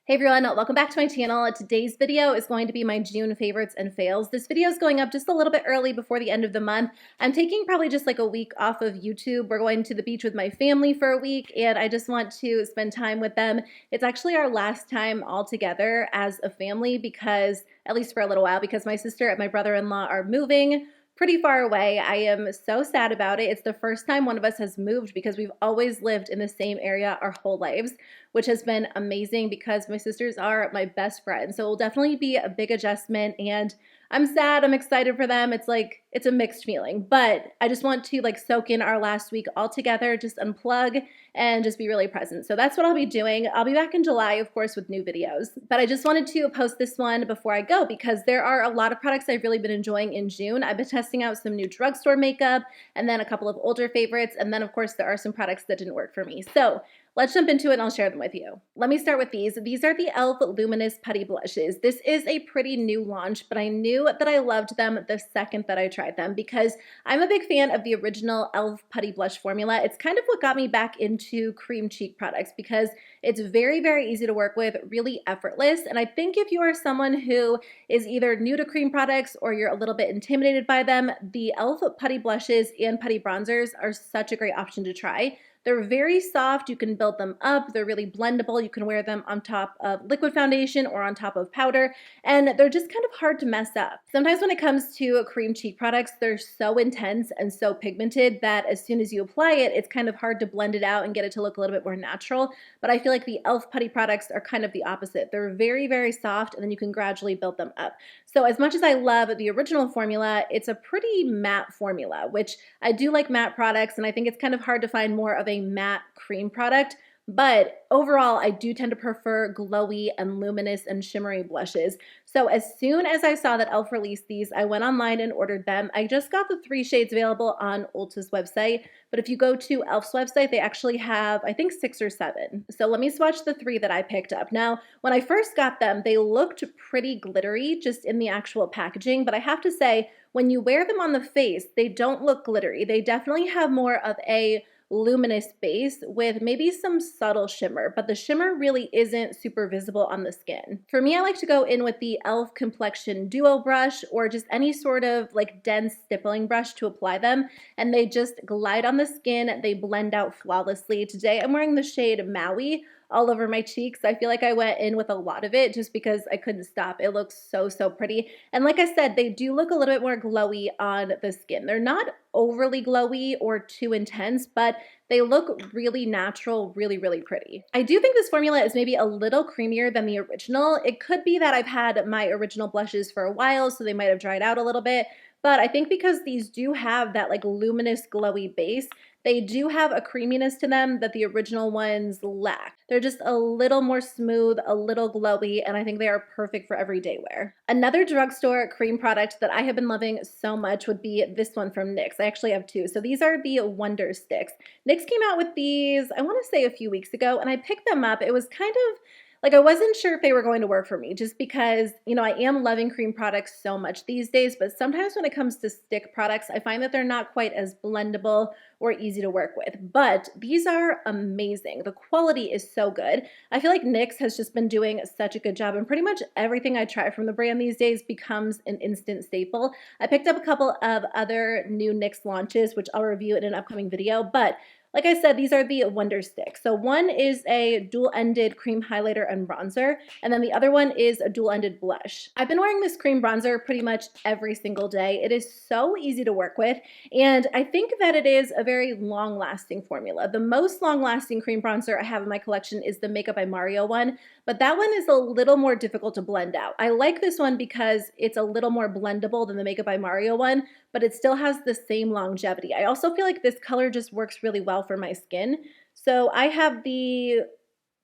Hey everyone, welcome back to my channel. Today's video is going to be my June favorites and fails. This video is going up just a little bit early before the end of the month. I'm taking probably just like a week off of YouTube. We're going to the beach with my family for a week and I just want to spend time with them. It's actually our last time all together as a family because, at least for a little while, because my sister and my brother-in-law are moving pretty far away. I am so sad about it. It's the first time one of us has moved because we've always lived in the same area our whole lives, which has been amazing because my sisters are my best friends. So it'll definitely be a big adjustment and I'm sad, I'm excited for them. It's a mixed feeling, but I just want to soak in our last week all together, just unplug and just be really present. So that's what I'll be doing. I'll be back in July, of course, with new videos, but I just wanted to post this one before I go because there are a lot of products I've really been enjoying in June. I've been testing out some new drugstore makeup and then a couple of older favorites. And then of course there are some products that didn't work for me. So let's jump into it and I'll share them with you. Let me start with these. These are the e.l.f. Luminous Putty Blushes. This is a pretty new launch, but I knew that I loved them the second that I tried them because I'm a big fan of the original e.l.f. Putty Blush formula. It's kind of what got me back into cream cheek products because it's very, very easy to work with, really effortless. And I think if you are someone who is either new to cream products or you're a little bit intimidated by them, the e.l.f. Putty Blushes and Putty Bronzers are such a great option to try. They're very soft, you can build them up, they're really blendable, you can wear them on top of liquid foundation or on top of powder, and they're just kind of hard to mess up. Sometimes when it comes to cream cheek products, they're so intense and so pigmented that as soon as you apply it, it's kind of hard to blend it out and get it to look a little bit more natural, but I feel like the e.l.f. Putty products are kind of the opposite. They're very, very soft, and then you can gradually build them up. So as much as I love the original formula, it's a pretty matte formula, which I do like matte products, and I think it's kind of hard to find more of a matte cream product, but overall I do tend to prefer glowy and luminous and shimmery blushes. So as soon as I saw that e.l.f. released these, I went online and ordered them. I just got the 3 shades available on Ulta's website, but if you go to e.l.f.'s website, they actually have, I think, 6 or 7. So let me swatch the 3 that I picked up. Now, when I first got them, they looked pretty glittery just in the actual packaging, but I have to say, when you wear them on the face, they don't look glittery. They definitely have more of a luminous base with maybe some subtle shimmer, but the shimmer really isn't super visible on the skin. For me, I like to go in with the e.l.f. Complexion Duo Brush or just any sort of dense stippling brush to apply them, and they just glide on the skin. They blend out flawlessly. Today I'm wearing the shade Maui all over my cheeks. I feel like I went in with a lot of it just because I couldn't stop. It looks so, so pretty. And like I said, they do look a little bit more glowy on the skin. They're not overly glowy or too intense, but they look really natural, really, really pretty. I do think this formula is maybe a little creamier than the original. It could be that I've had my original blushes for a while, so they might have dried out a little bit, but I think because these do have that luminous glowy base, they do have a creaminess to them that the original ones lack. They're just a little more smooth, a little glowy, and I think they are perfect for everyday wear. Another drugstore cream product that I have been loving so much would be this one from NYX. I actually have 2. So these are the Wonder Sticks. NYX came out with these, I want to say a few weeks ago, and I picked them up. It was kind of I wasn't sure if they were going to work for me just because, I am loving cream products so much these days, but sometimes when it comes to stick products, I find that they're not quite as blendable or easy to work with. But these are amazing. The quality is so good. I feel like NYX has just been doing such a good job, and pretty much everything I try from the brand these days becomes an instant staple. I picked up a couple of other new NYX launches, which I'll review in an upcoming video, but like I said, these are the Wonder Sticks. So one is a dual-ended cream highlighter and bronzer, and then the other one is a dual-ended blush. I've been wearing this cream bronzer pretty much every single day. It is so easy to work with, and I think that it is a very long-lasting formula. The most long-lasting cream bronzer I have in my collection is the Makeup by Mario one, but that one is a little more difficult to blend out. I like this one because it's a little more blendable than the Makeup by Mario one, but it still has the same longevity. I also feel like this color just works really well for my skin. So I have the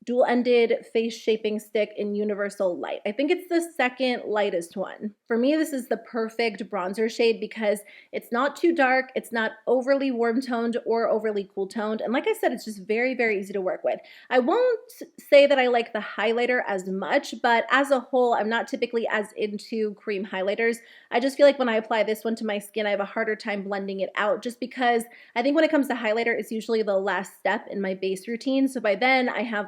dual-ended face shaping stick in Universal Light. I think it's the second lightest one. For me, this is the perfect bronzer shade because it's not too dark, it's not overly warm toned or overly cool toned, and like I said, it's just very, very easy to work with. I won't say that I like the highlighter as much, but as a whole, I'm not typically as into cream highlighters. I just feel like when I apply this one to my skin, I have a harder time blending it out just because I think when it comes to highlighter, it's usually the last step in my base routine. So by then I have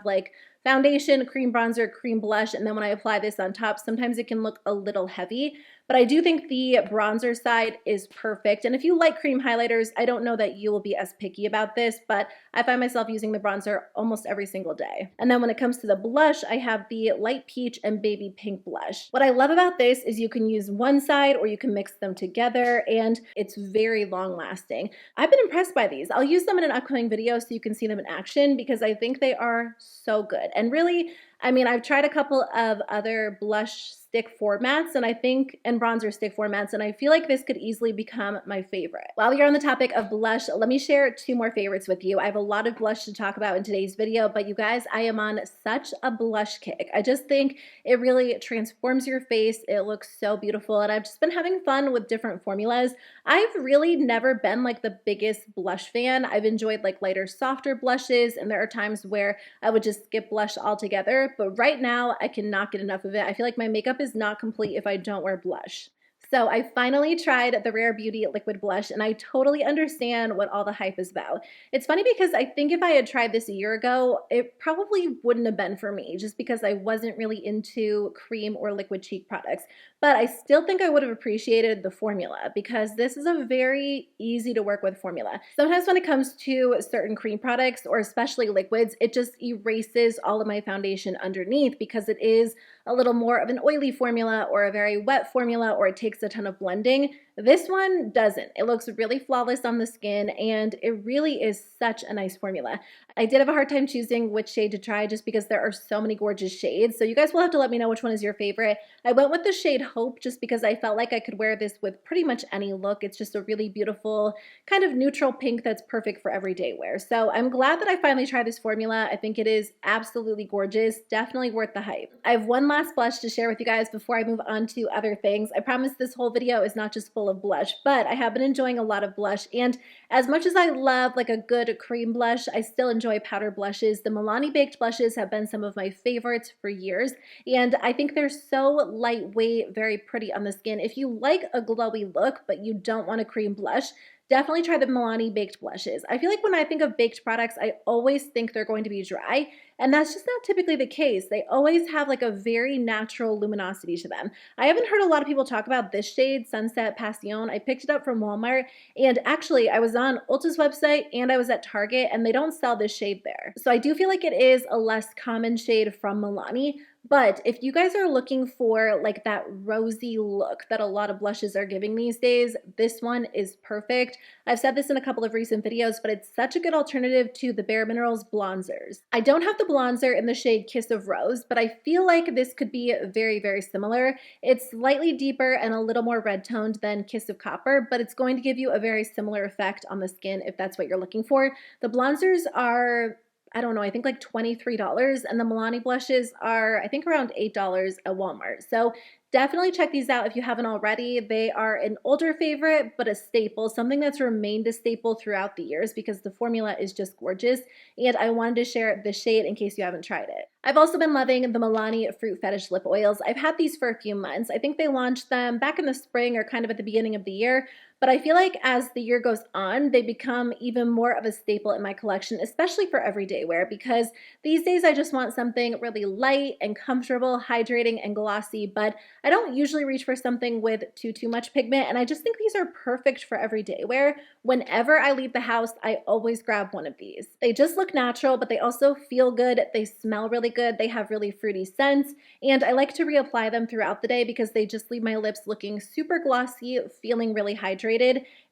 foundation, cream bronzer, cream blush, and then when I apply this on top, sometimes it can look a little heavy, but I do think the bronzer side is perfect. And if you like cream highlighters, I don't know that you will be as picky about this, but I find myself using the bronzer almost every single day. And then when it comes to the blush, I have the light peach and baby pink blush. What I love about this is you can use one side or you can mix them together, and it's very long lasting. I've been impressed by these. I'll use them in an upcoming video so you can see them in action because I think they are so good. And really, I mean, I've tried a couple of other blush stick formats and bronzer stick formats, and I feel like this could easily become my favorite. While you're on the topic of blush, let me share two more favorites with you. I have a lot of blush to talk about in today's video, but you guys, I am on such a blush kick. I just think it really transforms your face. It looks so beautiful, and I've just been having fun with different formulas. I've really never been like the biggest blush fan. I've enjoyed like lighter, softer blushes, and there are times where I would just skip blush altogether, but right now I cannot get enough of it. I feel like my makeup is not complete if I don't wear blush. So I finally tried the Rare Beauty liquid blush, and I totally understand what all the hype is about. It's funny because I think if I had tried this a year ago, it probably wouldn't have been for me just because I wasn't really into cream or liquid cheek products. But I still think I would have appreciated the formula because this is a very easy to work with formula. Sometimes when it comes to certain cream products or especially liquids, it just erases all of my foundation underneath because it is a little more of an oily formula or a very wet formula, or it takes a ton of blending. This one doesn't. It looks really flawless on the skin, and it really is such a nice formula. I did have a hard time choosing which shade to try just because there are so many gorgeous shades, so you guys will have to let me know which one is your favorite. I went with the shade Hope just because I felt like I could wear this with pretty much any look. It's just a really beautiful kind of neutral pink that's perfect for everyday wear. So I'm glad that I finally tried this formula. I think it is absolutely gorgeous, definitely worth the hype. I have one last blush to share with you guys before I move on to other things. I promise this whole video is not just full of blush, but I have been enjoying a lot of blush, and as much as I love like a good cream blush, I still enjoy powder blushes. The Milani baked blushes have been some of my favorites for years, and I think they're so lightweight, very pretty on the skin. If you like a glowy look but you don't want a cream blush, definitely try the Milani baked blushes. I feel like when I think of baked products, I always think they're going to be dry, and that's just not typically the case. They always have like a very natural luminosity to them. I haven't heard a lot of people talk about this shade, Sunset Passione. I picked it up from Walmart, and actually I was on Ulta's website and I was at Target, and they don't sell this shade there. So I do feel like it is a less common shade from Milani. But if you guys are looking for like that rosy look that a lot of blushes are giving these days, this one is perfect. I've said this in a couple of recent videos, but it's such a good alternative to the Bare Minerals bronzers. I don't have the bronzer in the shade Kiss of Rose, but I feel like this could be very, very similar. It's slightly deeper and a little more red toned than Kiss of Copper, but it's going to give you a very similar effect on the skin if that's what you're looking for. The bronzers are, I don't know, I think like $23, and the Milani blushes are, I think, around $8 at Walmart. So definitely check these out if you haven't already. They are an older favorite, but a staple, something that's remained a staple throughout the years because the formula is just gorgeous, and I wanted to share the shade in case you haven't tried it. I've also been loving the Milani Fruit Fetish lip oils. I've had these for a few months. I think they launched them back in the spring or kind of at the beginning of the year, but I feel like as the year goes on, they become even more of a staple in my collection, especially for everyday wear, because these days I just want something really light and comfortable, hydrating and glossy, but I don't usually reach for something with too much pigment, and I just think these are perfect for everyday wear. Whenever I leave the house, I always grab one of these. They just look natural, but they also feel good. They smell really good. They have really fruity scents, and I like to reapply them throughout the day because they just leave my lips looking super glossy, feeling really hydrated,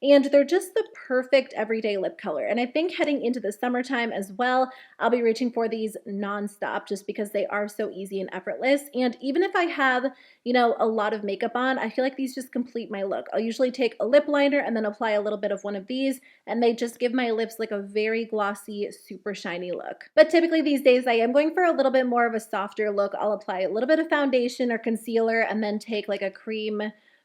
and they're just the perfect everyday lip color. And I think heading into the summertime as well, I'll be reaching for these nonstop just because they are so easy and effortless. And even if I have, you know, a lot of makeup on, I feel like these just complete my look. I'll usually take a lip liner and then apply a little bit of one of these, and they just give my lips like a very glossy, super shiny look. But typically these days I am going for a little bit more of a softer look. I'll apply a little bit of foundation or concealer and then take like a cream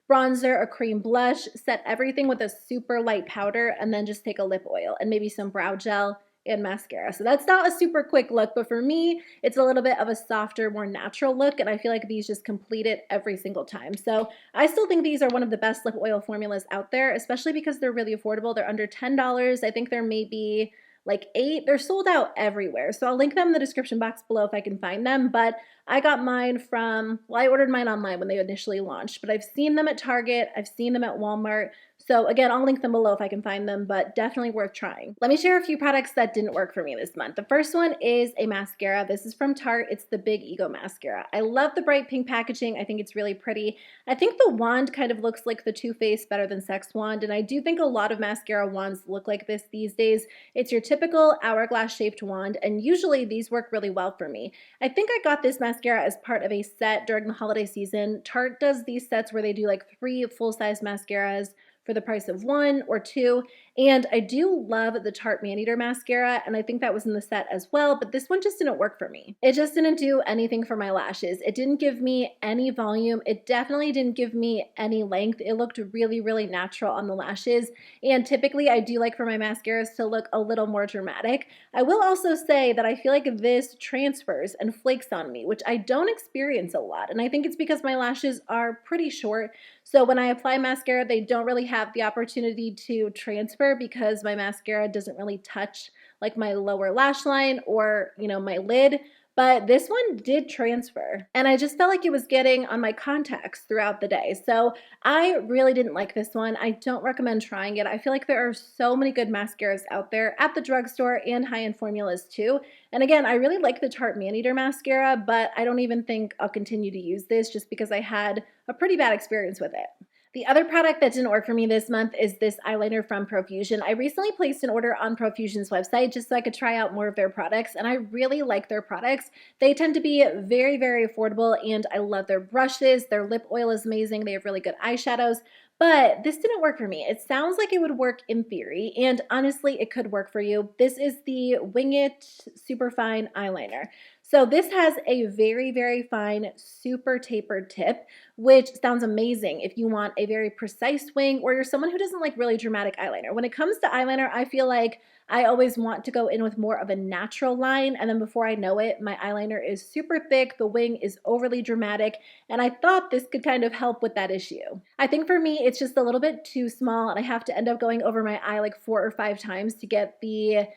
bronzer, a cream blush, set everything with a super light powder, and then just take a lip oil and maybe some brow gel and mascara. So that's not a super quick look, but for me, it's a little bit of a softer, more natural look, and I feel like these just complete it every single time. So I still think these are one of the best lip oil formulas out there, especially because they're really affordable. They're under $10. I think they're maybe like 8. They're sold out everywhere, so I'll link them in the description box below if I can find them. But I got mine from, well, I ordered mine online when they initially launched, but I've seen them at Target, I've seen them at Walmart. So again, I'll link them below if I can find them, but definitely worth trying. Let me share a few products that didn't work for me this month. The first one is a mascara. This is from Tarte. It's the Big Ego Mascara. I love the bright pink packaging. I think it's really pretty. I think the wand kind of looks like the Too Faced Better Than Sex wand, and I do think a lot of mascara wands look like this these days. It's your typical hourglass shaped wand, and usually these work really well for me. I think I got this mascara as part of a set during the holiday season. Tarte does these sets where they do like 3 full-size mascaras for the price of 1 or 2. And I do love the Tarte Man-Eater mascara, and I think that was in the set as well, but this one just didn't work for me. It just didn't do anything for my lashes. It didn't give me any volume. It definitely didn't give me any length. It looked really, really natural on the lashes, and typically I do like for my mascaras to look a little more dramatic. I will also say that I feel like this transfers and flakes on me, which I don't experience a lot, and I think it's because my lashes are pretty short, so when I apply mascara, they don't really have the opportunity to transfer because my mascara doesn't really touch like my lower lash line or, you know, my lid. But this one did transfer, and I just felt like it was getting on my contacts throughout the day. So I really didn't like this one. I don't recommend trying it. I feel like there are so many good mascaras out there at the drugstore and high-end formulas too. And again, I really like the Tarte Man-Eater mascara, but I don't even think I'll continue to use this just because I had a pretty bad experience with it. The other product that didn't work for me this month is this eyeliner from Profusion. I recently placed an order on Profusion's website just so I could try out more of their products, and I really like their products. They tend to be very, very affordable, and I love their brushes. Their lip oil is amazing. They have really good eyeshadows. But this didn't work for me. It sounds like it would work in theory, and honestly, it could work for you. This is the Wing It Superfine Eyeliner. So this has a very, very fine, super tapered tip, which sounds amazing if you want a very precise wing or you're someone who doesn't like really dramatic eyeliner. When it comes to eyeliner, I feel like I always want to go in with more of a natural line, and then before I know it, my eyeliner is super thick, the wing is overly dramatic, and I thought this could kind of help with that issue. I think for me, it's just a little bit too small, and I have to end up going over my eye like 4 or 5 times to get the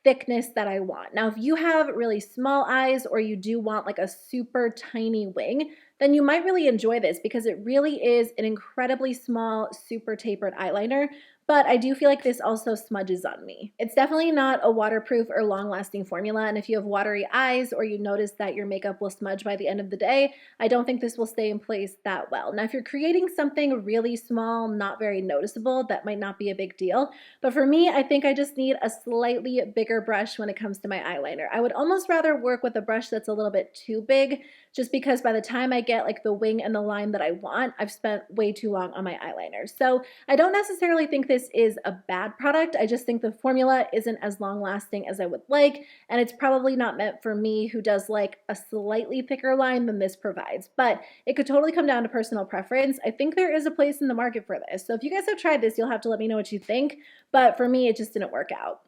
thickness that I want. Now, if you have really small eyes or you do want like a super tiny wing, then you might really enjoy this because it really is an incredibly small, super tapered eyeliner. But I do feel like this also smudges on me. It's definitely not a waterproof or long-lasting formula, and if you have watery eyes or you notice that your makeup will smudge by the end of the day, I don't think this will stay in place that well. Now, if you're creating something really small, not very noticeable, that might not be a big deal. But for me, I think I just need a slightly bigger brush when it comes to my eyeliner. I would almost rather work with a brush that's a little bit too big, just because by the time I get like the wing and the line that I want, I've spent way too long on my eyeliner. So I don't necessarily think this is a bad product. I just think the formula isn't as long lasting as I would like, and it's probably not meant for me who does like a slightly thicker line than this provides, but it could totally come down to personal preference. I think there is a place in the market for this. So if you guys have tried this, you'll have to let me know what you think, but for me, it just didn't work out.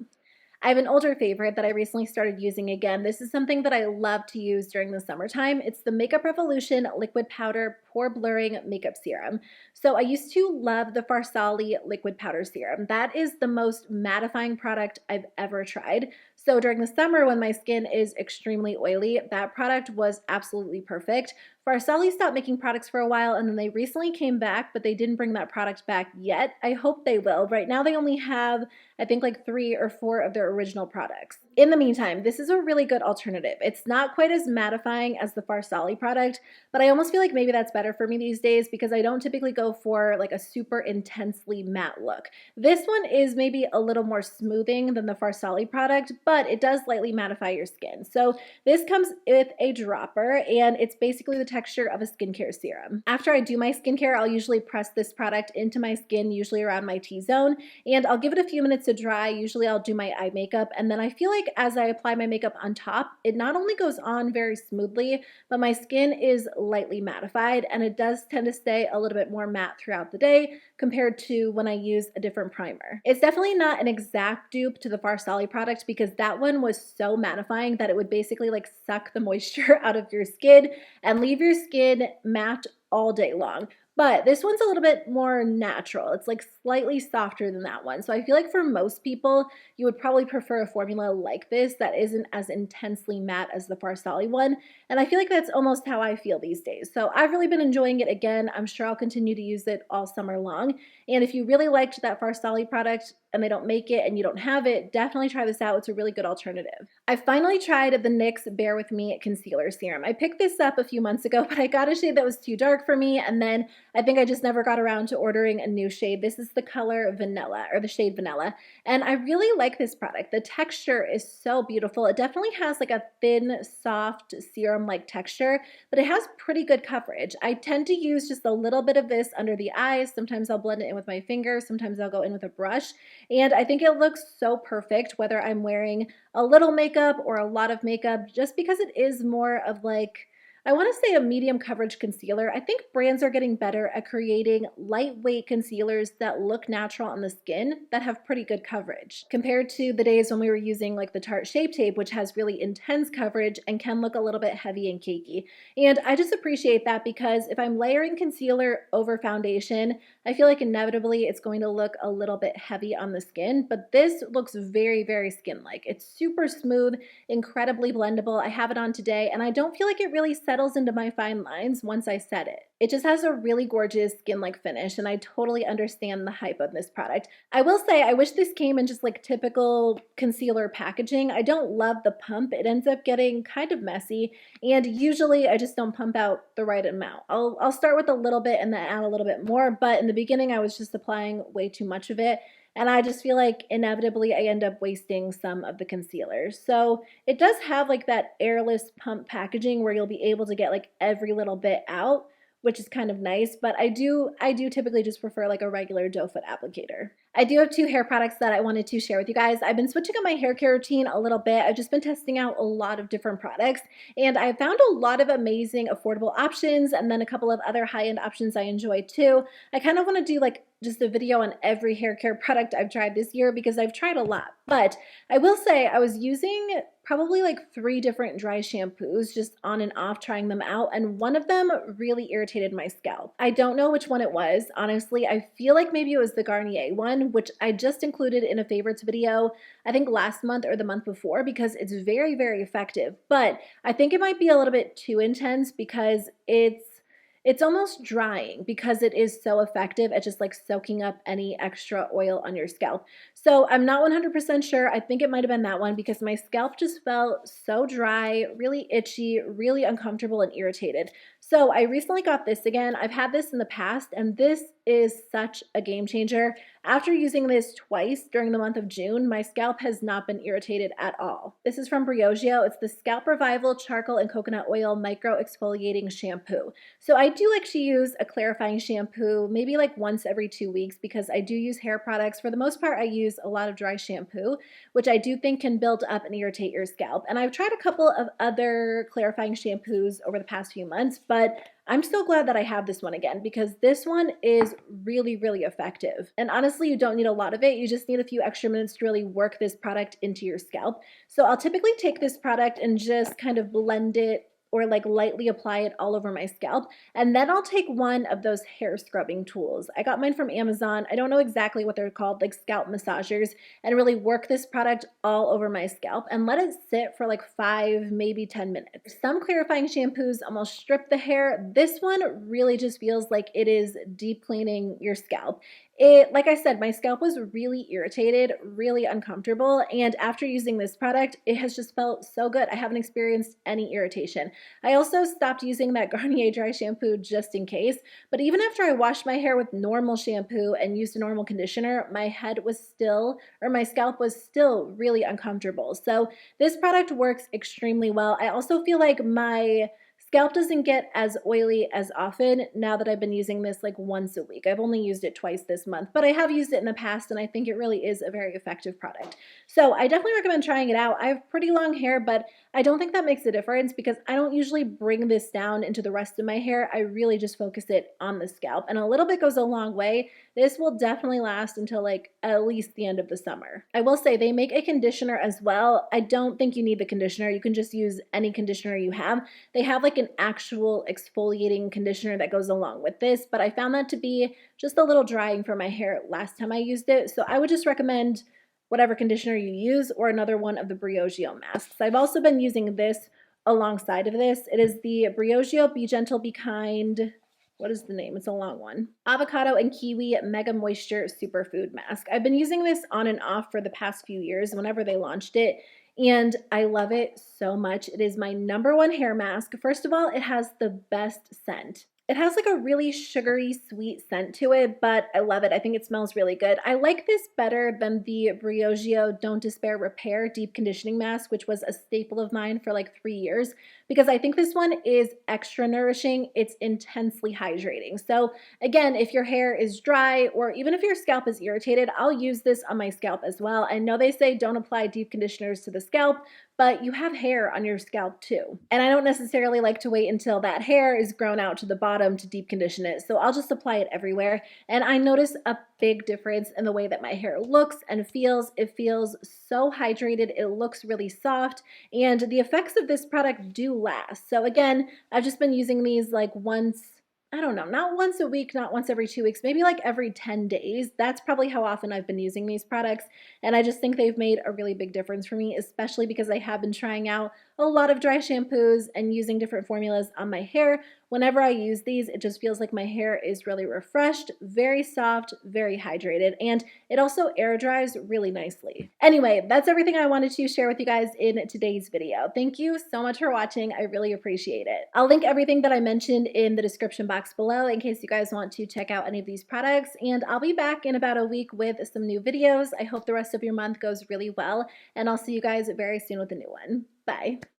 I have an older favorite that I recently started using again. This is something that I love to use during the summertime. It's the Makeup Revolution Liquid Powder Pore Blurring Makeup Serum. So I used to love the Farsali Liquid Powder Serum. That is the most mattifying product I've ever tried. So during the summer when my skin is extremely oily, that product was absolutely perfect. Farsali stopped making products for a while and then they recently came back, but they didn't bring that product back yet. I hope they will. Right now they only have, I think, like 3 or 4 of their original products. In the meantime, this is a really good alternative. It's not quite as mattifying as the Farsali product, but I almost feel like maybe that's better for me these days because I don't typically go for like a super intensely matte look. This one is maybe a little more smoothing than the Farsali product, but it does lightly mattify your skin. So this comes with a dropper and it's basically the texture of a skincare serum. After I do my skincare, I'll usually press this product into my skin, usually around my T-zone, and I'll give it a few minutes to dry. Usually I'll do my eye makeup, and then I feel like as I apply my makeup on top, it not only goes on very smoothly, but my skin is lightly mattified, and it does tend to stay a little bit more matte throughout the day compared to when I use a different primer. It's definitely not an exact dupe to the Farsali product because that one was so mattifying that it would basically like suck the moisture out of your skin and leave your skin matte all day long. But this one's a little bit more natural. It's like slightly softer than that one. So I feel like for most people, you would probably prefer a formula like this that isn't as intensely matte as the Farsali one. And I feel like that's almost how I feel these days. So I've really been enjoying it again. I'm sure I'll continue to use it all summer long. And if you really liked that Farsali product and they don't make it and you don't have it, definitely try this out. It's a really good alternative. I finally tried the NYX Bare With Me Concealer Serum. I picked this up a few months ago, but I got a shade that was too dark for me, and then I think I just never got around to ordering a new shade. This is the color Vanilla, or the shade Vanilla, and I really like this product. The texture is so beautiful. It definitely has like a thin, soft, serum-like texture, but it has pretty good coverage. I tend to use just a little bit of this under the eyes. Sometimes I'll blend it in with my finger. Sometimes I'll go in with a brush, and I think it looks so perfect whether I'm wearing a little makeup or a lot of makeup, just because it is more of like, I want to say a medium coverage concealer. I think brands are getting better at creating lightweight concealers that look natural on the skin that have pretty good coverage compared to the days when we were using like the Tarte Shape Tape, which has really intense coverage and can look a little bit heavy and cakey. And I just appreciate that, because if I'm layering concealer over foundation, I feel like inevitably it's going to look a little bit heavy on the skin, but this looks very, very skin-like. It's super smooth, incredibly blendable. I have it on today, and I don't feel like it really settles into my fine lines once I set it. It just has a really gorgeous skin-like finish, and I totally understand the hype of this product. I will say I wish this came in just like typical concealer packaging. I don't love the pump. It ends up getting kind of messy, and usually I just don't pump out the right amount. I'll start with a little bit and then add a little bit more, but in the beginning I was just applying way too much of it, and I just feel like inevitably I end up wasting some of the concealer. So it does have like that airless pump packaging where you'll be able to get like every little bit out, which is kind of nice, but I do typically just prefer like a regular doe foot applicator. I do have two hair products that I wanted to share with you guys. I've been switching up my hair care routine a little bit. I've just been testing out a lot of different products, and I found a lot of amazing affordable options, and then a couple of other high-end options I enjoy too. I kind of want to do like just a video on every hair care product I've tried this year, because I've tried a lot. But I will say I was using probably like 3 different dry shampoos just on and off, trying them out, and one of them really irritated my scalp. I don't know which one it was, honestly. I feel like maybe it was the Garnier one, which I just included in a favorites video, I think last month or the month before, because it's very, very effective. But I think it might be a little bit too intense, because it's almost drying, because it is so effective at just like soaking up any extra oil on your scalp. So I'm not 100% sure. I think it might have been that one, because my scalp just felt so dry, really itchy, really uncomfortable and irritated. So I recently got this again. I've had this in the past, and this is such a game changer. After using this twice during the month of June, my scalp has not been irritated at all. This is from Briogeo. It's the Scalp Revival Charcoal and Coconut Oil Micro Exfoliating Shampoo. So I do like to use a clarifying shampoo maybe like once every 2 weeks, because I do use hair products. For the most part, I use a lot of dry shampoo, which I do think can build up and irritate your scalp. And I've tried a couple of other clarifying shampoos over the past few months, but I'm so glad that I have this one again, because this one is really, really effective. And honestly, you don't need a lot of it. You just need a few extra minutes to really work this product into your scalp. So I'll typically take this product and just kind of blend it or like lightly apply it all over my scalp. And then I'll take one of those hair scrubbing tools. I got mine from Amazon. I don't know exactly what they're called, like scalp massagers, and really work this product all over my scalp and let it sit for like 5, maybe 10 minutes. Some clarifying shampoos almost strip the hair. This one really just feels like it is deep cleaning your scalp. Like I said, my scalp was really irritated, really uncomfortable, and after using this product, it has just felt so good. I haven't experienced any irritation. I also stopped using that Garnier dry shampoo just in case, but even after I washed my hair with normal shampoo and used a normal conditioner, my head was still, or my scalp was still really uncomfortable. So this product works extremely well. I also feel like my scalp doesn't get as oily as often now that I've been using this like once a week. I've only used it twice this month, but I have used it in the past, and I think it really is a very effective product. So I definitely recommend trying it out. I have pretty long hair, but I don't think that makes a difference because I don't usually bring this down into the rest of my hair. I really just focus it on the scalp, and a little bit goes a long way. This will definitely last until like at least the end of the summer. I will say they make a conditioner as well. I don't think you need the conditioner. You can just use any conditioner you have. They have like an actual exfoliating conditioner that goes along with this, but I found that to be just a little drying for my hair last time I used it. So I would just recommend whatever conditioner you use or another one of the Briogeo masks. I've also been using this alongside of this. It is the Briogeo Be Gentle, Be Kind. What is the name? It's a long one. Avocado and Kiwi Mega Moisture Superfood Mask. I've been using this on and off for the past few years whenever they launched it, and I love it so much. It is my #1 hair mask. First of all, it has the best scent. It has like a really sugary, sweet scent to it, but I love it. I think it smells really good. I like this better than the Briogeo Don't Despair Repair Deep Conditioning Mask, which was a staple of mine for like 3 years, because I think this one is extra nourishing. It's intensely hydrating. So again, if your hair is dry or even if your scalp is irritated, I'll use this on my scalp as well. I know they say don't apply deep conditioners to the scalp, but you have hair on your scalp too. And I don't necessarily like to wait until that hair is grown out to the bottom to deep condition it. So I'll just apply it everywhere. And I notice a big difference in the way that my hair looks and feels. It feels so hydrated. It looks really soft. And the effects of this product do last. So again, I've just been using these like once, I don't know, not once a week, not once every 2 weeks, maybe like every 10 days. That's probably how often I've been using these products. And I just think they've made a really big difference for me, especially because I have been trying out a lot of dry shampoos and using different formulas on my hair. Whenever I use these, it just feels like my hair is really refreshed, very soft, very hydrated, and it also air dries really nicely. Anyway, that's everything I wanted to share with you guys in today's video. Thank you so much for watching. I really appreciate it. I'll link everything that I mentioned in the description box below in case you guys want to check out any of these products, and I'll be back in about a week with some new videos. I hope the rest of your month goes really well, and I'll see you guys very soon with a new one. Bye.